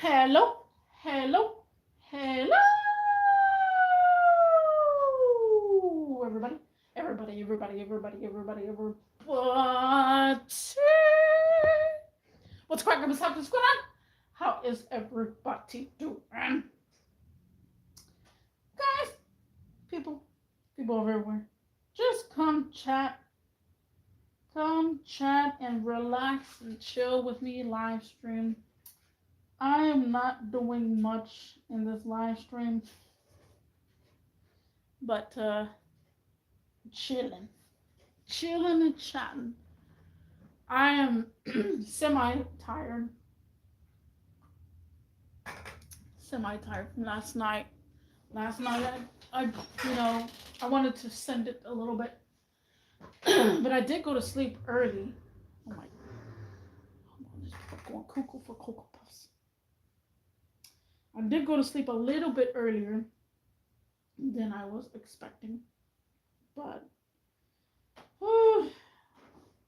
Hello, hello, hello, everybody, everybody. What's cracking? What's happening? What's going on? How is everybody doing? Guys, people, people everywhere. Just come chat and relax and chill with me live stream. I am not doing much in this live stream, but chilling, chilling and chatting. I am semi tired, semi tired from last night. Last night, you know, I wanted to send it a little bit, but I did go to sleep early. Oh my, hold on, this people going cuckoo for Cocoa Puffs. I did go to sleep a little bit earlier than I was expecting, but whew,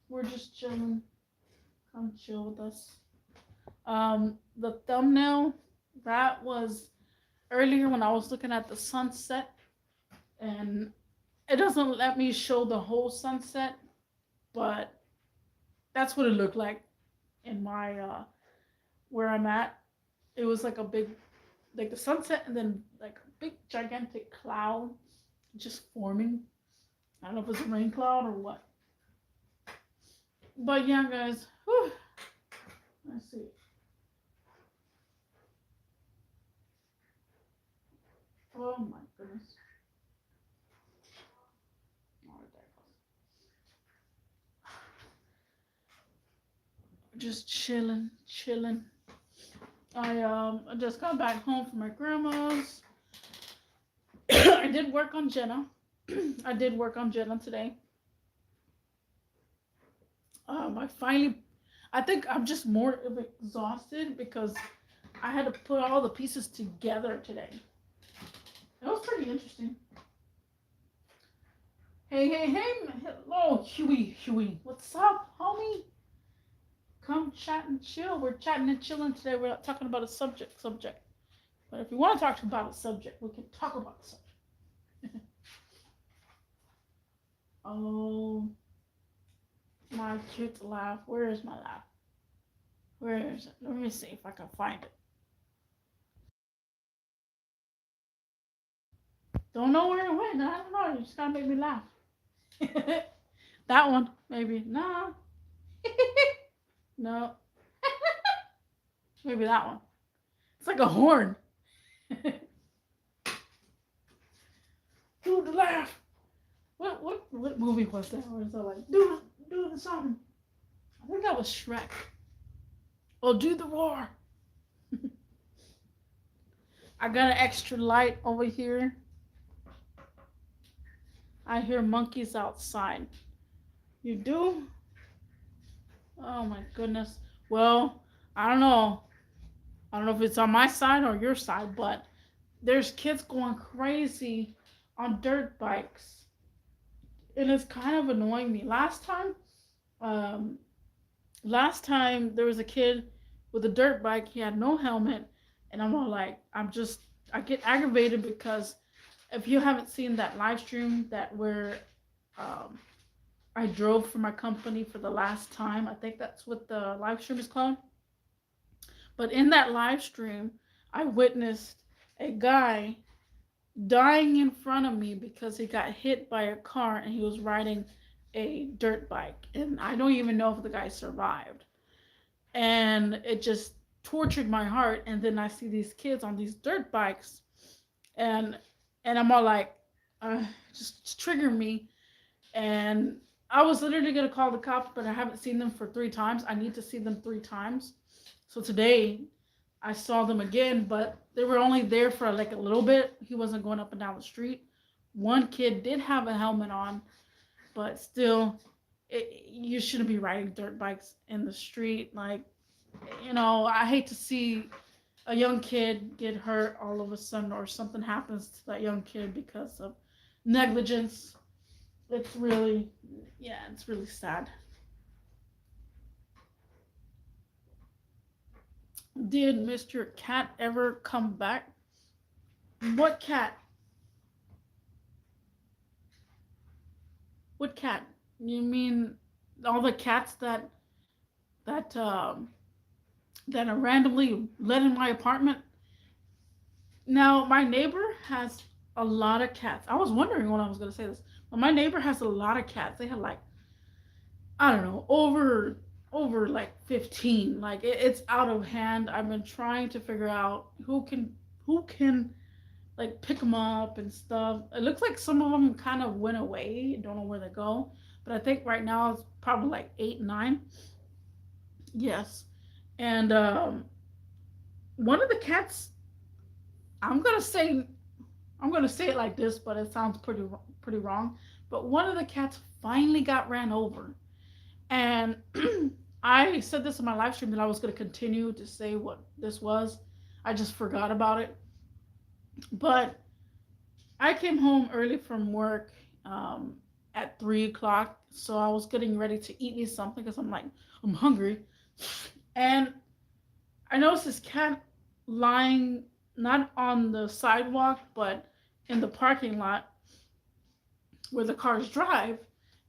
we're just chilling. Come chill with us. The thumbnail that was earlier when I was looking at the sunset, and it doesn't let me show the whole sunset, but that's what it looked like in my where I'm at. It was like a big, like the sunset, and then like a big gigantic cloud just forming. I don't know if it's a rain cloud or what. But yeah, guys. Whew, let's see. Oh my goodness. Oh, there it goes. Just chilling, chilling. I just got back home from my grandma's. I did work on Jenna. I did work on Jenna today. I think I'm just more exhausted because I had to put all the pieces together today. It was pretty interesting. Hey, hello, Huey. What's up, homie? Come chat and chill. We're chatting and chilling today. We're not talking about a subject. But if you want to talk about a subject, we can talk about the subject. Oh, my cute laugh. Where is my laugh? Where is it? Let me see if I can find it. Don't know where it went. I don't know. You just gotta make me laugh. That one, maybe. No. No. Maybe that one. It's like a horn. Do the laugh. What movie was that? Where it's all like do something. I think that was Shrek. Oh, do the roar. I got an extra light over here. I hear monkeys outside. You do? Oh my goodness. Well, I don't know. I don't know if it's on my side or your side, but there's kids going crazy on dirt bikes. And it's kind of annoying me. Um, last time there was a kid with a dirt bike. He had no helmet, and I'm all like, I get aggravated because if you haven't seen that live stream that where um, I drove for my company for the last time, I think that's what the live stream is called. But in that live stream, I witnessed a guy dying in front of me because he got hit by a car and he was riding a dirt bike. And I don't even know if the guy survived. And it just tortured my heart. And then I see these kids on these dirt bikes, and I'm all like, just trigger me. And I was literally gonna call the cops, but I haven't seen them for 3 times. I need to see them 3 times. So today I saw them again, but they were only there for like a little bit. He wasn't going up and down the street. One kid did have a helmet on, but still, you shouldn't be riding dirt bikes in the street. Like, I hate to see a young kid get hurt all of a sudden, or something happens to that young kid because of negligence. It's really, yeah, it's really sad. Did Mr. Cat ever come back? What cat? What cat? You mean all the cats that that are randomly let in my apartment? Now my neighbor has a lot of cats. I was wondering when I was gonna say this, but my neighbor has a lot of cats. They have like, I don't know, over like 15. Like it's out of hand. I've been trying to figure out who can like pick them up and stuff. It looks like some of them kind of went away. Don't know where they go. But I think right now it's probably like 8, 9. Yes. And one of the cats, I'm gonna say, I'm gonna say it like this, but it sounds pretty wrong. But one of the cats finally got ran over, and I said this in my live stream that I was gonna continue to say what this was. I just forgot about it. But I came home early from work at 3 o'clock, so I was getting ready to eat me something because I'm like, I'm hungry. And I noticed this cat lying not on the sidewalk, but in the parking lot where the cars drive.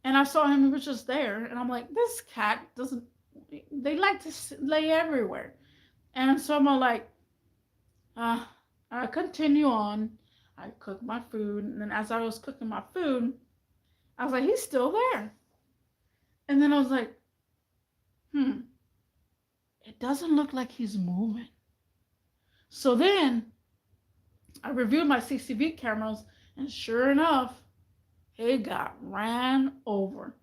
And I saw him, he was just there. And I'm like, this cat doesn't, they like to lay everywhere. And so I'm like, uh, I continue on. I cook my food. And then as I was cooking my food, I was like, he's still there. And then I was like, hmm, it doesn't look like he's moving. So then I reviewed my CCTV cameras, and sure enough, he got ran over.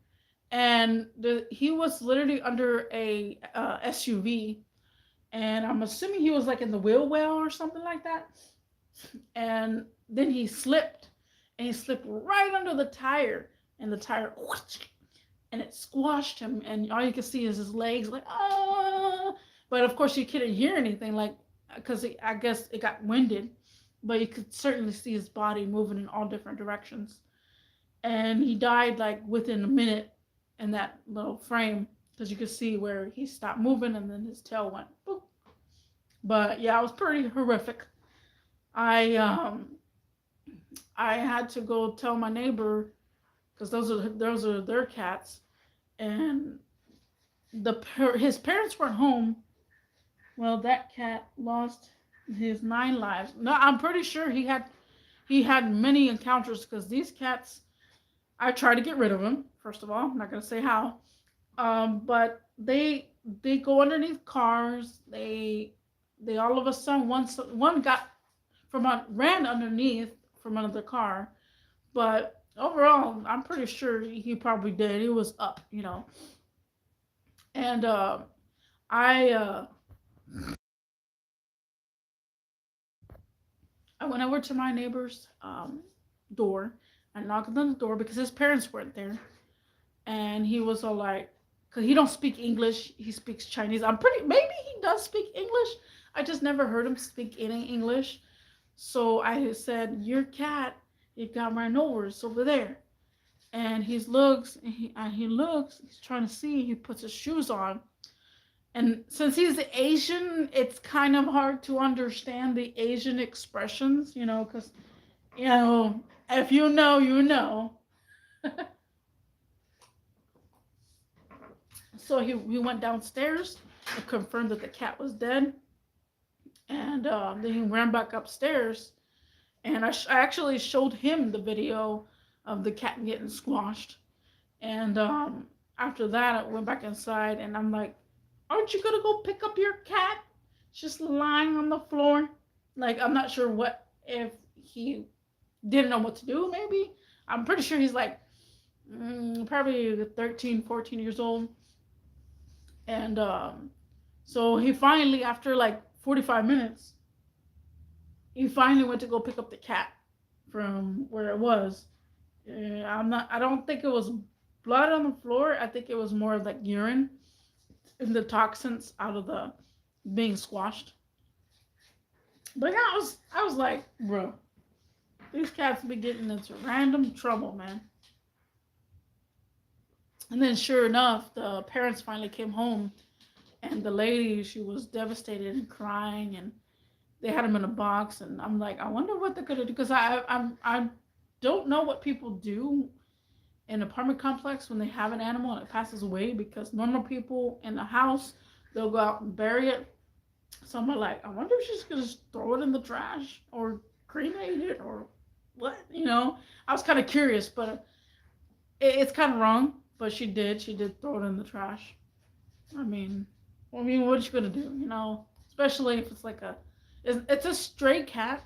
And he was literally under a SUV, and I'm assuming he was like in the wheel well or something like that. And then he slipped, and he slipped right under the tire, and the tire, and it squashed him, and all you can see is his legs, like ah. But of course, you couldn't hear anything, like because I guess it got winded, but you could certainly see his body moving in all different directions. And he died like within a minute in that little frame because you could see where he stopped moving and then his tail went boop. But yeah, it was pretty horrific. I I had to go tell my neighbor because those are their cats, and his parents weren't home. Well, that cat lost his 9 lives. No, I'm pretty sure he had many encounters because these cats. I tried to get rid of them. First of all, I'm not gonna say how. But they go underneath cars. They all of a sudden one got ran underneath from another car, but overall, I'm pretty sure he probably did. He was up. And I uh, I went over to my neighbor's door. I knocked on the door because his parents weren't there, and he was all like, because he don't speak English, he speaks Chinese. I'm pretty maybe he does speak English. I just never heard him speak any English. So I said, "Your cat, it got ran over. It's over there." And he looks. He's trying to see. He puts his shoes on, and since he's Asian, it's kind of hard to understand the Asian expressions, because you know if you know, you know. So he went downstairs and confirmed that the cat was dead, and then he ran back upstairs, and I actually showed him the video of the cat getting squashed, and after that I went back inside, and I'm like, aren't you gonna go pick up your cat? It's just lying on the floor. Like, I'm not sure what if he didn't know what to do. Maybe I'm pretty sure he's like probably 13, 14 years old. And so he finally, after like 45 minutes, he finally went to go pick up the cat from where it was. I don't think it was blood on the floor. I think it was more like urine and the toxins out of the being squashed. But yeah, I was like, bro, these cats be getting into random trouble, man. And then sure enough, the parents finally came home, and the lady, she was devastated and crying, and they had him in a box, and I'm like, I wonder what they're gonna do, because I don't know what people do in an apartment complex when they have an animal and it passes away, because normal people in the house, they'll go out and bury it. So I'm like, I wonder if she's gonna just throw it in the trash or cremate it or what, I was kind of curious, but it's kind of wrong. But she did throw it in the trash. I mean, what's she gonna do? Especially if it's like it's a stray cat,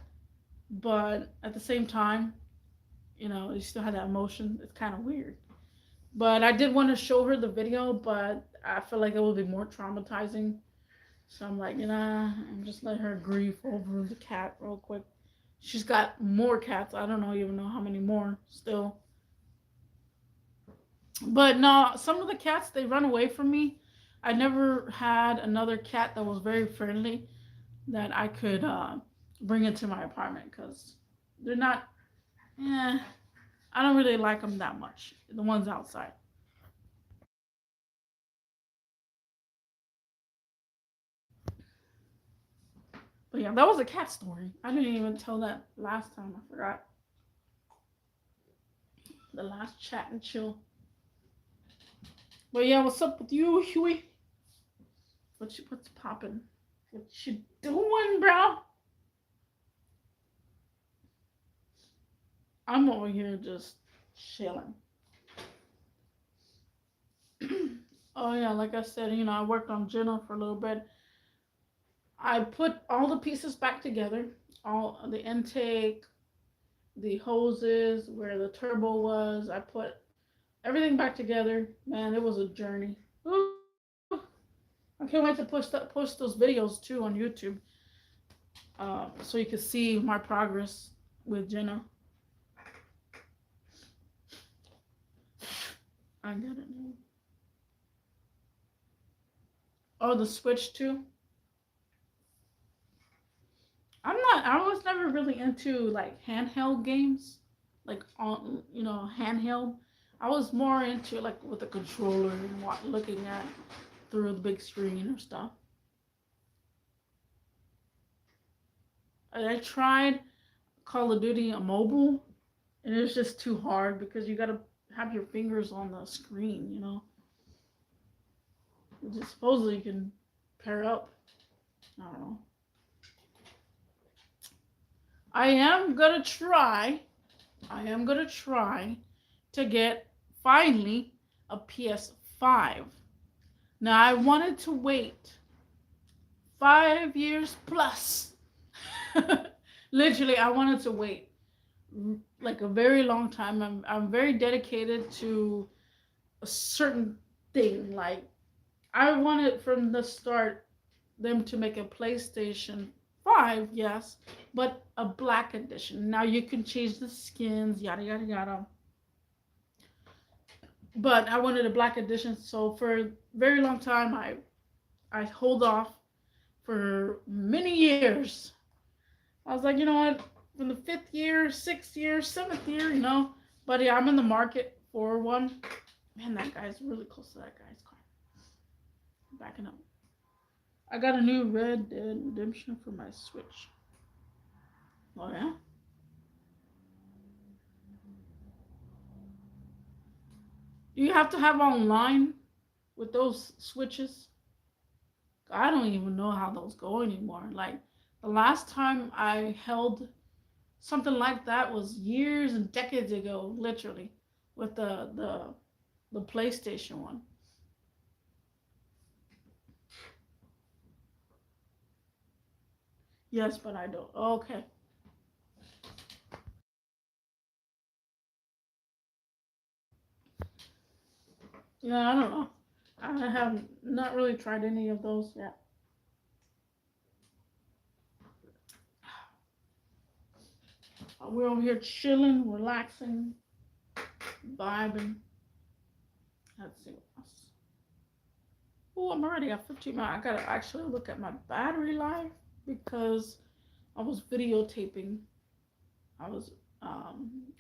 but at the same time, you still have that emotion. It's kind of weird. But I did want to show her the video, but I feel like it would be more traumatizing. So I'm like, I'm just let her grieve over the cat real quick. She's got more cats. I don't even know how many more still. But no, some of the cats, they run away from me. I never had another cat that was very friendly that I could bring into my apartment, because they're not, I don't really like them that much, the ones outside. But yeah, that was a cat story. I didn't even tell that last time. I forgot. The last chat and chill. But yeah, what's up with you, Huey? What's popping? What you doing, bro? I'm over here just chilling. Oh yeah, like I said, I worked on Jenna for a little bit. I put all the pieces back together, all the intake, the hoses, where the turbo was. I put everything back together. Man, it was a journey. Ooh, I can't wait to push those videos too on YouTube, so you can see my progress with Jenna. I got it. Oh, the Switch too. I was never really into like handheld games, like on handheld. I was more into like with a controller and looking at through the big screen or stuff. And I tried Call of Duty on mobile, and it was just too hard because you gotta have your fingers on the screen. Just supposedly you can pair up. I don't know. I am gonna try. I am gonna try to get finally a PS5. Now I wanted to wait 5 years plus. Literally, I wanted to wait like a very long time. I'm very dedicated to a certain thing. Like I wanted from the start them to make a PlayStation 5, yes, but a black edition. Now you can change the skins, yada yada yada. But I wanted a black edition, so for a very long time I hold off for many years. I was like, you know what? From the 5th year, 6th year, 7th year, But yeah, I'm in the market for one. Man, that guy's really close to that guy's car. Backing up. I got a new Red Dead Redemption for my Switch. Oh yeah? Do you have to have online with those switches? I don't even know how those go anymore. Like the last time I held something like that was years and decades ago, literally, with the PlayStation one. Yes, but I don't. Okay. Yeah, I don't know. I have not really tried any of those yet. We're over here chilling, relaxing, vibing. Let's see what else. Oh, I'm already at 15 minutes. I gotta actually look at my battery life because I was videotaping. I was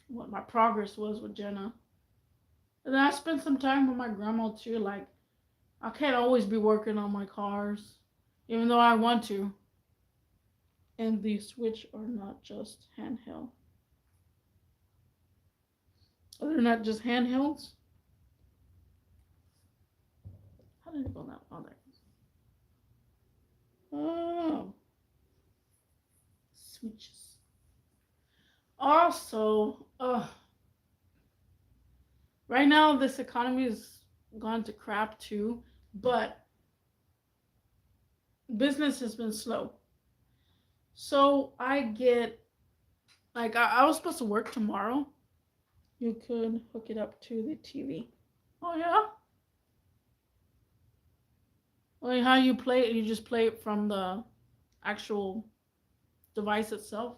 what my progress was with Jenna. And then I spent some time with my grandma too. Like I can't always be working on my cars, even though I want to. And the Switch are not just handheld. They're not just handhelds. How did it go that? Oh, there. Oh, switches. Also, right now this economy is gone to crap too, but business has been slow. So I get like I was supposed to work tomorrow. You could hook it up to the TV. Oh yeah. Like how you play it, you just play it from the actual device itself.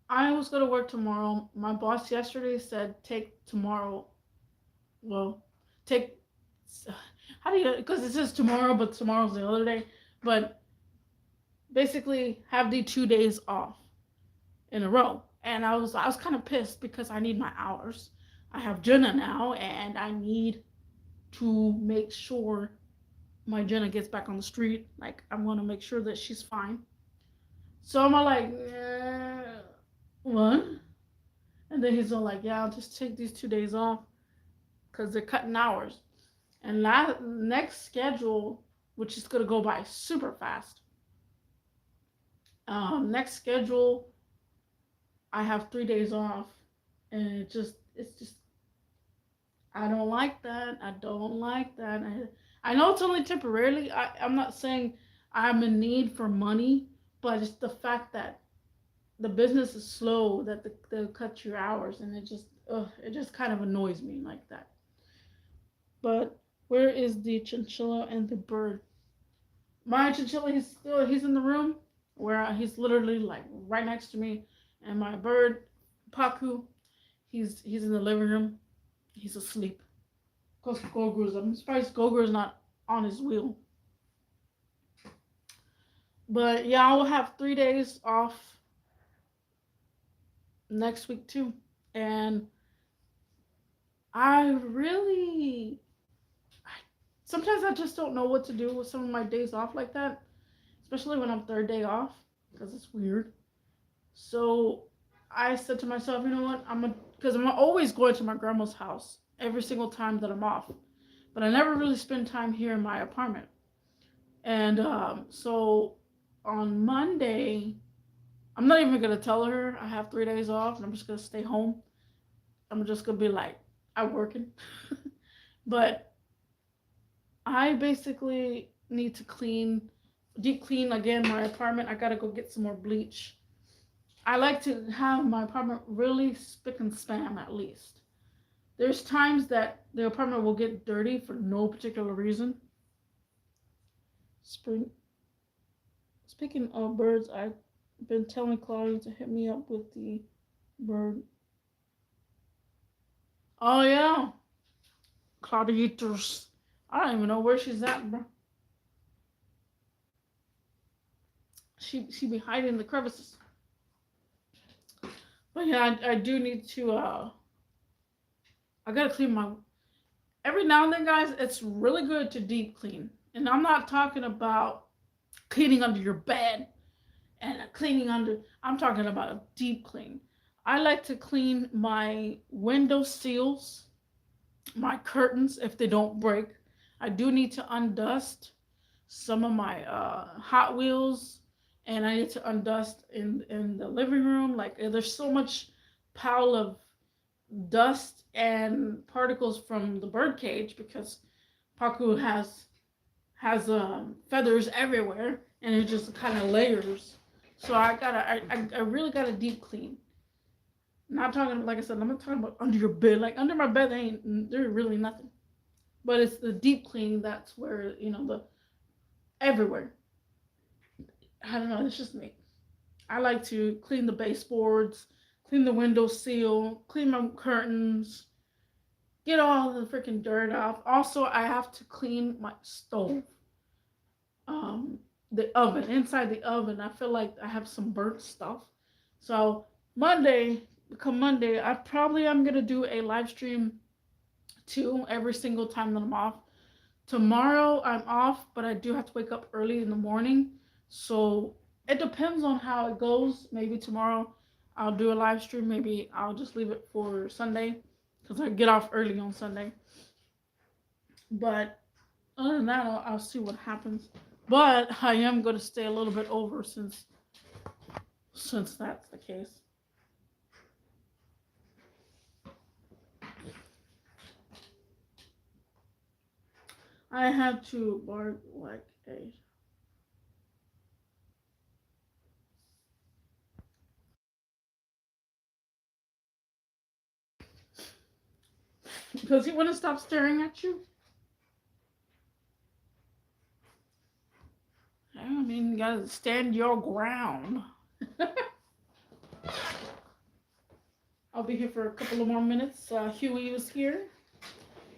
I was gonna work tomorrow. My boss yesterday said take tomorrow. Well, take how do you because it says tomorrow, but tomorrow's the other day. But basically, have the 2 days off in a row. And I was kind of pissed because I need my hours. I have Jenna now, and I need to make sure my Jenna gets back on the street. Like I want to make sure that she's fine. So I'm all like, what? And then he's all like, yeah, I'll just take these 2 days off because they're cutting hours. And next schedule, which is gonna go by super fast. Next schedule, I have 3 days off, and it's just I don't like that. I don't like that. I know it's only temporarily. I'm not saying I'm in need for money, but it's the fact that the business is slow that they'll cut your hours, and it just kind of annoys me like that. But where is the chinchilla and the bird? My chinchilla, he's in the room where he's literally like right next to me, and my bird, Paku, he's in the living room. He's asleep. Cause I'm surprised Gogu's not on his wheel. But yeah, I will have 3 days off next week too, and I really sometimes I just don't know what to do with some of my days off like that, especially when I'm third day off because it's weird. So I said to myself, you know what? Because I'm always going to my grandma's house every single time that I'm off, but I never really spend time here in my apartment. And so on Monday, I'm not even gonna tell her I have 3 days off, and I'm just gonna stay home. I'm just gonna be like, I'm working, but I basically need to deep clean again my apartment. I gotta go get some more bleach. I like to have my apartment really spick and span at least. There's times that the apartment will get dirty for no particular reason. Spring. Speaking of birds, I've been telling Claudia to hit me up with the bird. Oh yeah, Claudia's. I don't even know where she's at, bro. She be hiding in the crevices. But yeah, I do need to. I gotta clean my. Every now and then, guys, it's really good to deep clean, and I'm not talking about cleaning under your bed and cleaning under. I'm talking about a deep clean. I like to clean my window seals, my curtains if they don't break. I do need to undust some of my Hot Wheels, and I need to undust in the living room. Like there's so much pile of dust and particles from the bird cage because Paku has feathers everywhere, and it just kind of layers. So I really gotta deep clean. Not talking like I said. I'm not talking about under your bed. Like under my bed, ain't there really nothing. But it's the deep clean that's where the everywhere. I don't know. It's just me. I like to clean the baseboards, clean the window seal, clean my curtains, get all the freaking dirt off. Also, I have to clean my stove, um, the oven. Inside the oven, I feel like I have some burnt stuff. So Monday, come Monday, I probably am gonna do a live stream 2 every single time that I'm off. Tomorrow I'm off, but I do have to wake up early in the morning. So it depends on how it goes. Maybe tomorrow I'll do a live stream. Maybe I'll just leave it for Sunday because I get off early on Sunday. But other than that, I'll see what happens. But I am going to stay a little bit over since that's the case. I had to bark like a Does he want to stop staring at you? I mean, you gotta stand your ground. I'll be here for a couple of more minutes. Huey was here.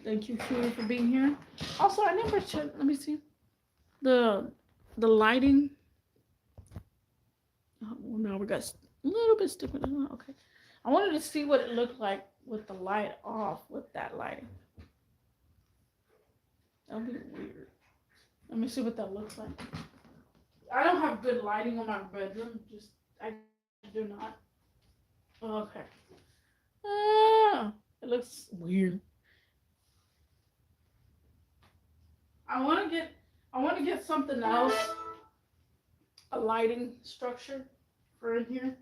Thank you, Huey, for being here. Also, I never checked. Let me see the lighting. Oh, no, we got a little bit stupid. Okay, I wanted to see what it looked like with the light off with that lighting. That'll be weird. Let me see what that looks like. I don't have good lighting on my bedroom. I do not. Okay. Ah, it looks weird. I want to get something else, a lighting structure for in here.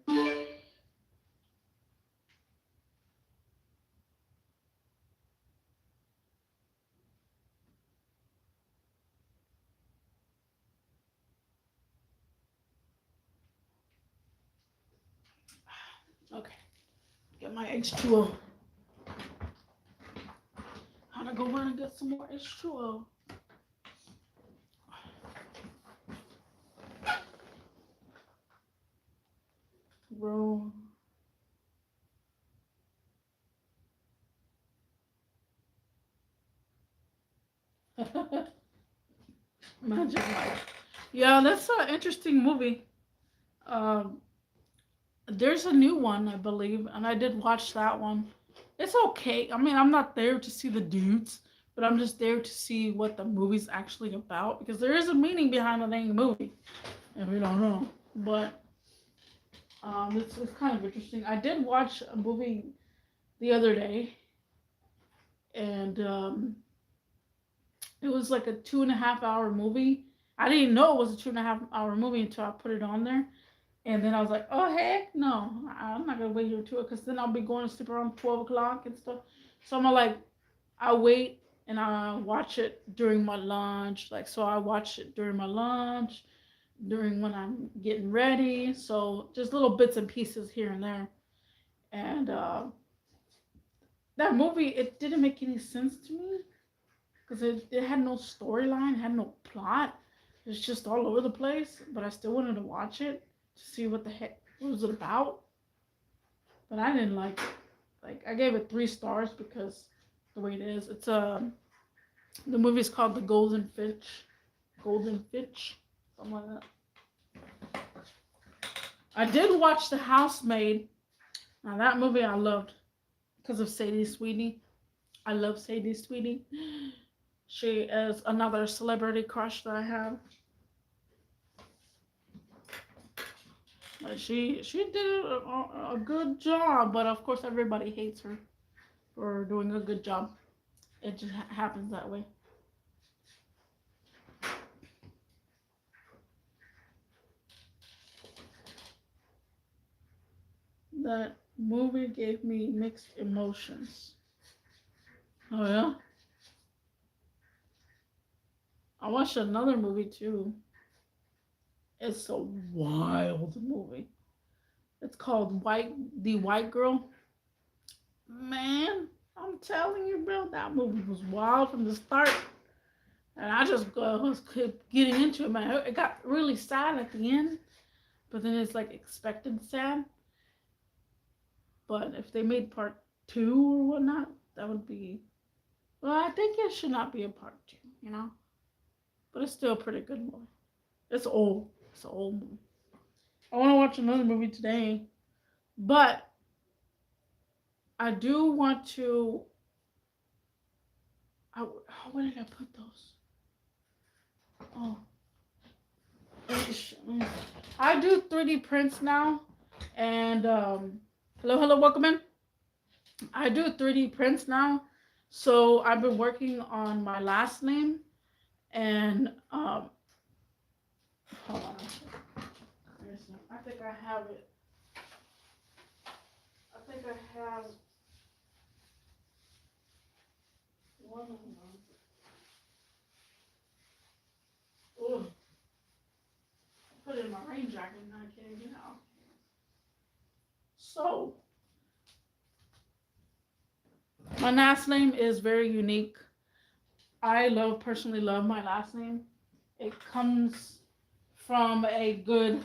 Okay, get my H2O. I'm gonna go run and get some more H2O. Bro. Magic Life. Yeah, that's an interesting movie. Um, there's a new one, I believe, and I did watch that one. It's okay. I mean, I'm not there to see the dudes, but I'm just there to see what the movie's actually about because there is a meaning behind the dang movie, and we don't know. But it's kind of interesting. I did watch a movie the other day, and it was like a 2.5 hour movie. I didn't know it was a 2.5 hour movie until I put it on there. And then I was like, oh, heck no. I'm not going to wait here to it because then I'll be going to sleep around 12 o'clock and stuff. So I'm like, I wait and I watch it during my lunch. Like, so I watch it during my lunch, during when I'm getting ready. So just little bits and pieces here and there. And that movie, it didn't make any sense to me because it had no storyline, it had no plot. It was just all over the place, but I still wanted to watch it to see what the heck what was it about. But I didn't like it. Like I gave it 3 stars because the way it is. It's the movie's called The Golden Finch. Golden Finch, something like that. I did watch The Housemaid. Now that movie I loved because of Sadie Sweeney. I love Sadie Sweeney. She is another celebrity crush that I have. She did a good job, but of course everybody hates her for doing a good job. It just happens that way. That movie gave me mixed emotions. Oh yeah? I watched another movie too. It's a wild movie. It's called The White Girl. Man, I'm telling you, bro, that movie was wild from the start. And I just was getting into it, man. It got really sad at the end, but then it's like expected sad. But if they made part 2 or whatnot, that would be. Well, I think it should not be a part 2. But it's still a pretty good movie. It's old. It's an old movie. I want to watch another movie today, but I do want to Where did I put those? Oh, I do 3D prints now, and hello, welcome in. I do 3D prints now, so I've been working on my last name, and hold on. I think I have it. I think I have one of them. Oh, I put it in my rain jacket and I can't get out. So, my last name is very unique. I personally love my last name. It comes from a good,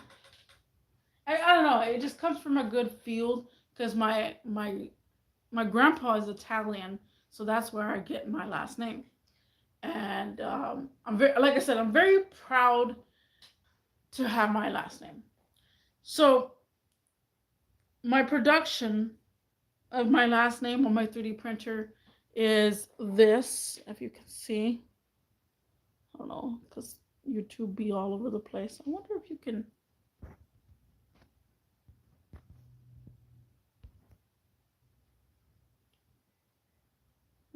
I don't know, it just comes from a good field because my grandpa is Italian, so that's where I get my last name. And I'm very, like I said, I'm very proud to have my last name. So my production of my last name on my 3D printer is this, if you can see. I don't know, because YouTube be all over the place. I wonder if you can.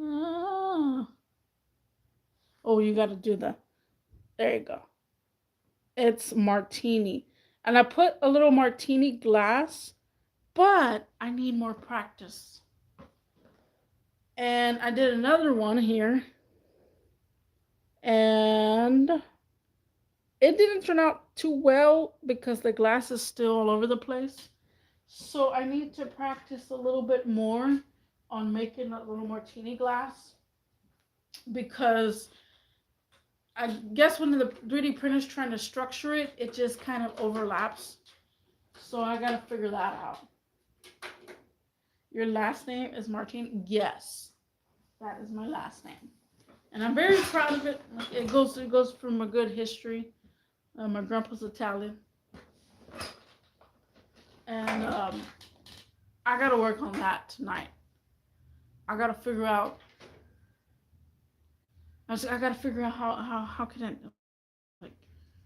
Ah. Oh, you got to do the. There you go. It's martini. And I put a little martini glass, but I need more practice. And I did another one here. And it didn't turn out too well because the glass is still all over the place. So I need to practice a little bit more on making a little martini glass because I guess when the 3D printer's trying to structure it, it just kind of overlaps. So I gotta figure that out. Your last name is Martini? Yes, that is my last name, and I'm very proud of it. It goes from a good history. My grandpa's Italian, and I gotta work on that tonight. I gotta figure out. I gotta figure out how can it like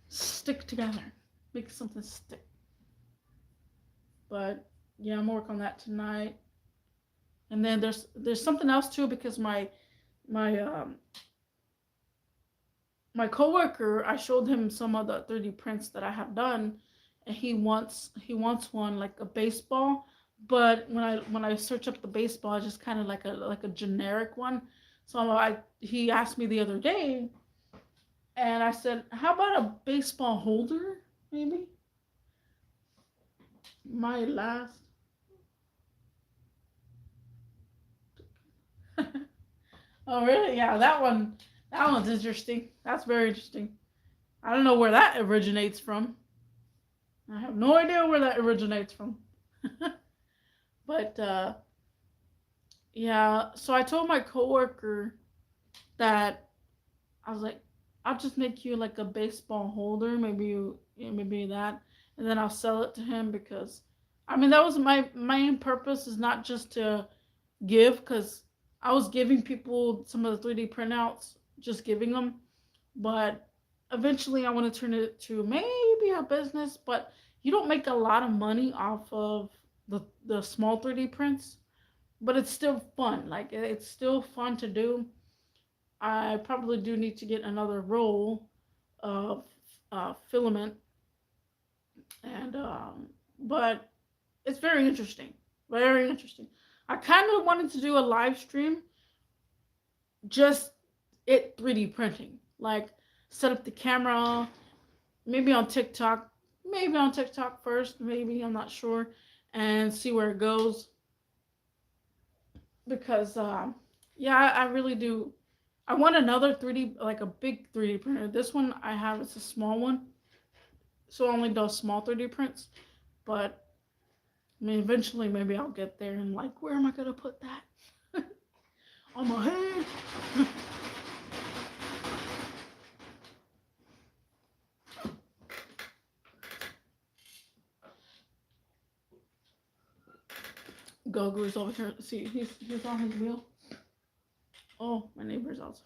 stick together, make something stick. But yeah, I'm gonna work on that tonight. And then there's something else too because my my coworker, I showed him some of the 3D prints that I have done, and he wants one like a baseball, but when I search up the baseball, it's just kind of like a generic one. So he asked me the other day, and I said, "How about a baseball holder, maybe?" My last. Oh really? Yeah, that one. That one's interesting. That's very interesting. I don't know where that originates from. I have no idea where that originates from. But yeah, so I told my coworker that I was like, I'll just make you like a baseball holder, maybe maybe that, and then I'll sell it to him because, I mean, that was my main purpose is not just to give because I was giving people some of the 3D printouts, just giving them, but eventually I want to turn it to maybe a business, but you don't make a lot of money off of the small 3D prints, but it's still fun. Like it's still fun to do. I probably do need to get another roll of filament, and but it's very interesting. Very interesting. I kind of wanted to do a live stream, just it 3D printing, like set up the camera, maybe on TikTok, maybe on TikTok first, maybe I'm not sure, and see where it goes. Because yeah, I really do. I want another 3D, like a big 3D printer. This one I have is a small one, so it only does small 3D prints. But I mean, eventually maybe I'll get there and like, where am I gonna put that? On my head? Gogu's over here. See, he's on his wheel. Oh, my neighbor's outside.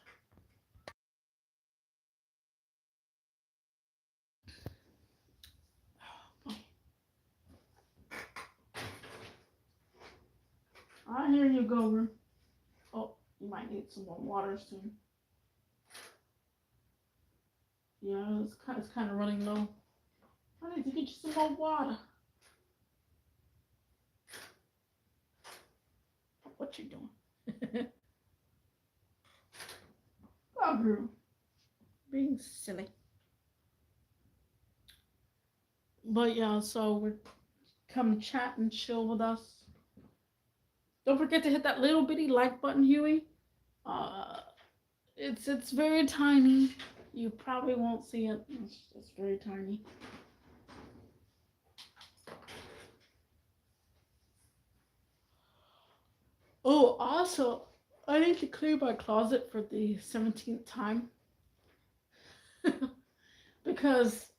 I hear you, Gover. Oh, you might need some more water soon. Yeah, it's kind of running low. I need to get you some more water. What you doing? Gover, being silly. But yeah, so come chat and chill with us. Don't forget to hit that little bitty like button, Huey. Uh, it's very tiny. You probably won't see it. It's very tiny. Oh, also, I need to clear my closet for the 17th time because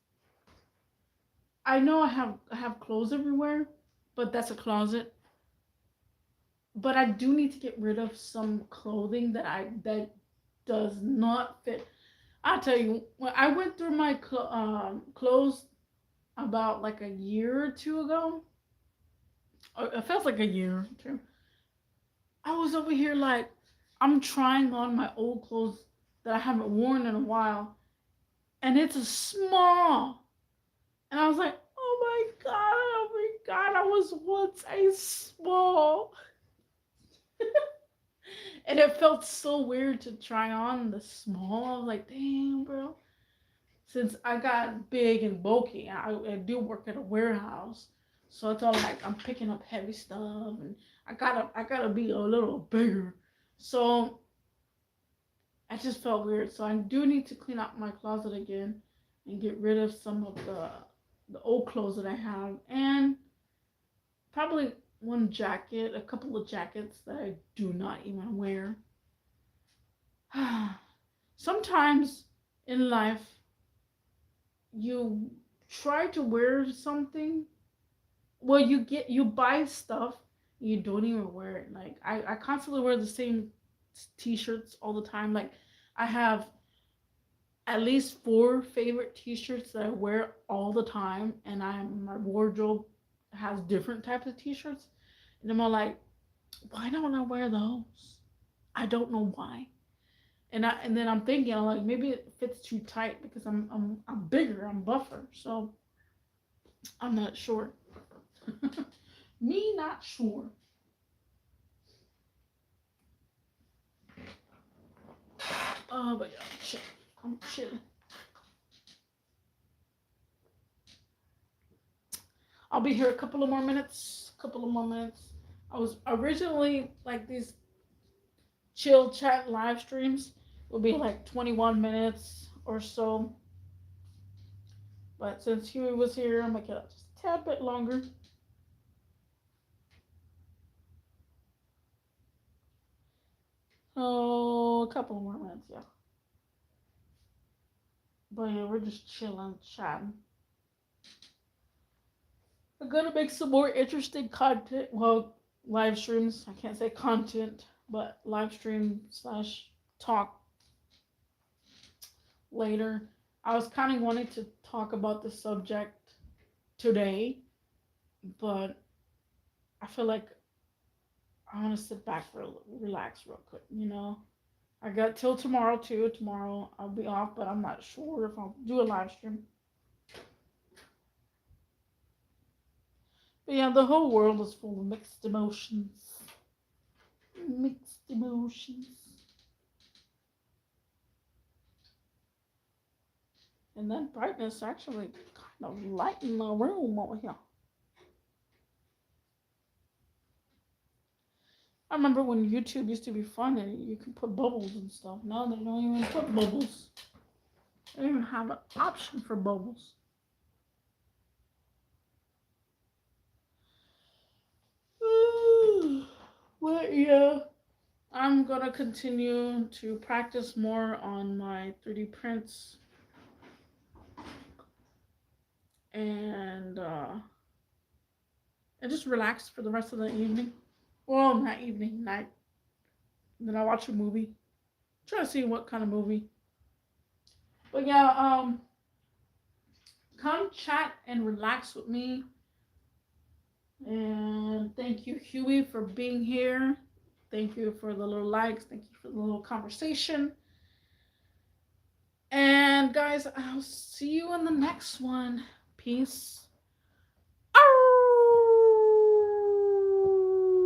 I know I have clothes everywhere, but that's a closet. But I do need to get rid of some clothing that does not fit. I'll tell you, when I went through my clothes about like a year or two ago, or it feels like a year or two. I was over here like I'm trying on my old clothes that I haven't worn in a while, and it's a small. And I was like, oh my god, I was once a small. And it felt so weird to try on the small. I was like, damn, bro. Since I got big and bulky, I do work at a warehouse. So it's all like I'm picking up heavy stuff and I gotta be a little bigger. So I just felt weird. So I do need to clean out my closet again and get rid of some of the old clothes that I have and probably one jacket, a couple of jackets that I do not even wear. Sometimes in life you try to wear something. Well, you buy stuff, you don't even wear it. Like I constantly wear the same t-shirts all the time. Like I have at least four favorite t-shirts that I wear all the time, and my wardrobe has different types of t-shirts. And I'm all like, why don't I wear those? I don't know why. And then I'm thinking, I'm like, maybe it fits too tight because I'm bigger, I'm buffer, so I'm not sure. Me not sure. But yeah, I'm chilling. I'll be here a couple of more minutes. Couple of more minutes. I was originally like these chill chat live streams will be like 21 minutes or so. But since Huey was here, I'm gonna get it just a tad bit longer. Oh, a couple more minutes, yeah. But yeah, we're just chilling, chatting. We're gonna make some more interesting content. Well, live streams. I can't say content, but live stream slash talk later. I was kind of wanting to talk about the subject today, but I feel like I want to sit back for relax real quick. I got till tomorrow too. Tomorrow I'll be off, but I'm not sure if I'll do a live stream. But yeah, the whole world is full of mixed emotions. Mixed emotions. And that brightness actually kind of lightened the room over here. I remember when YouTube used to be fun and you could put bubbles and stuff. Now they don't even put bubbles. They don't even have an option for bubbles. But yeah, I'm gonna continue to practice more on my 3D prints and and just relax for the rest of the evening. Well, not evening, night. Then I'll watch a movie. trying to see what kind of movie. But yeah, come chat and relax with me. And thank you, Huey, for being here. Thank you for the little likes. Thank you for the little conversation. And guys, I'll see you in the next one. Peace.